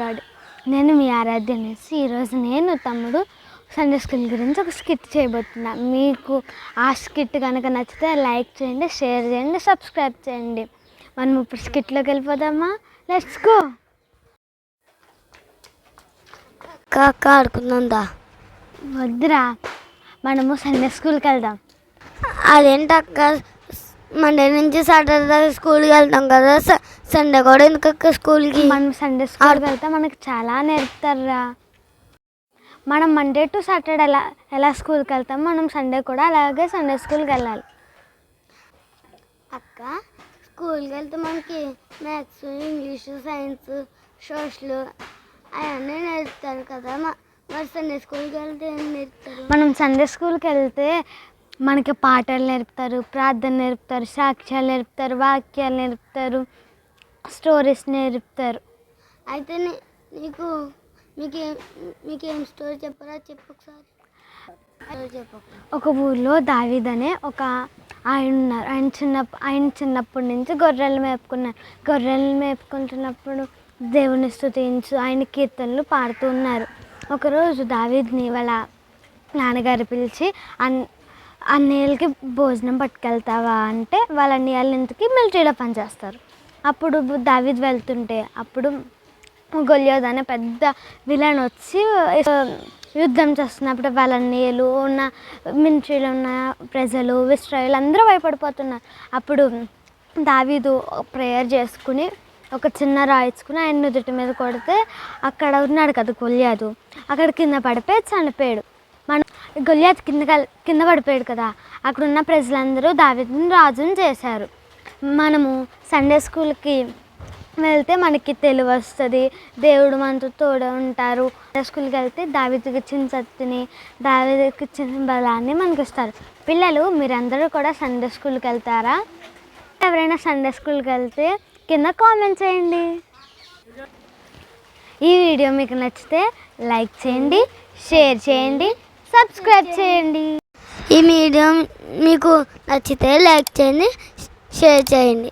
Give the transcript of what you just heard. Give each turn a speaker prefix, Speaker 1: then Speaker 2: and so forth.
Speaker 1: Lord. నేను మీ ఆరాధ్య అనేసి ఈరోజు నేను తమ్ముడు సండే స్కూల్ గురించి ఒక స్కిట్ చేయబోతున్నా. మీకు ఆ స్కిట్ కనుక నచ్చితే లైక్ చేయండి, షేర్ చేయండి, సబ్స్క్రైబ్ చేయండి. మనం ఇప్పుడు స్కిట్లోకి వెళ్ళిపోదామా? Let's go.
Speaker 2: కాక ఆడుకుందా?
Speaker 1: వద్దురా, మనము సండే స్కూల్కి వెళ్దాం.
Speaker 2: అదేంటక్క, మండే నుంచి సాటర్డే దాకా స్కూల్కి వెళ్తాం కదా, సండే కూడా ఎందుకక్క స్కూల్కి?
Speaker 1: మనం సండే స్కూల్కి వెళ్తే మనకి చాలా నేర్పుతారా. మనం మండే టు సాటర్డే ఎలా స్కూల్కి వెళ్తాం, మనం సండే కూడా అలాగే సండే స్కూల్కి వెళ్ళాలి.
Speaker 2: అక్క, స్కూల్కి వెళ్తే మనకి మ్యాథ్స్, ఇంగ్లీషు, సైన్స్, సోషల్ అవన్నీ నేర్పుతారు కదా. మరి సండే స్కూల్కి వెళ్తే ఏం నేర్పుతారు?
Speaker 1: మనం సండే స్కూల్కి వెళ్తే మనకి పాటలు నేర్పుతారు, ప్రార్థన నేర్పుతారు, సాక్ష్యాలు నేర్పుతారు, వాక్యాలు నేర్పుతారు, స్టోరీస్ నేర్పుతారు.
Speaker 2: అయితే మీకేం స్టోరీ చెప్పరా? చెప్పు ఒకసారి.
Speaker 1: ఒక ఊళ్ళో దావీద్ అనే ఒక ఆయన ఉన్నారు. ఆయన చిన్నప్పటి నుంచి గొర్రెలు మేపుకున్నారు. గొర్రెలు మేపుకుంటున్నప్పుడు దేవుని స్తుతించు ఆయన కీర్తనలు పాడుతూ ఉన్నారు. ఒకరోజు దావీద్ని వాళ్ళ నాన్నగారు పిలిచి అన్నయ్యలకి భోజనం పట్టుకెళ్తావా అంటే, వాళ్ళ అన్నయ్యల ఇంటికి మిలిటరీలో పనిచేస్తారు. అప్పుడు దావీద్ వెళ్తుంటే అప్పుడు గొల్యోతు అనే పెద్ద విలన్ వచ్చి యుద్ధం చేస్తున్నప్పుడు వాళ్ళ అన్నయ్యలు ఉన్న మిలిటరీలో ఉన్న ప్రజలు, ఇశ్రాయేలు అందరూ భయపడిపోతున్నారు. అప్పుడు దావీదు ప్రేయర్ చేసుకుని ఒక చిన్న రాయిచ్చుకుని ఆయన నుదుటి మీద కొడితే అక్కడ ఉన్నాడు కదా గొల్యోతు, అక్కడ కింద పడిపోయి చనిపోయాడు. గొల్యోతు కింద పడిపోయాడు కదా, అక్కడ ఉన్న ప్రజలందరూ దావీదుని రాజుని చేశారు. మనము సండే స్కూల్కి వెళ్తే మనకి తెలివి వస్తుంది, దేవుడు మనతో తోడు ఉంటారు. సండే స్కూల్కి వెళ్తే దావీదుకి ఇచ్చిన శక్తిని, దావీదుకి ఇచ్చిన బలాన్ని మనకి ఇస్తారు. పిల్లలు, మీరందరూ కూడా సండే స్కూల్కి వెళ్తారా? ఎవరైనా సండే స్కూల్కి వెళ్తే కింద కామెంట్ చేయండి. ఈ వీడియో మీకు నచ్చితే లైక్ చేయండి, షేర్ చేయండి, సబ్స్క్రైబ్ చేయండి.
Speaker 2: ఈ వీడియో మీకు నచ్చితే లైక్ చేయండి, షేర్ చేయండి.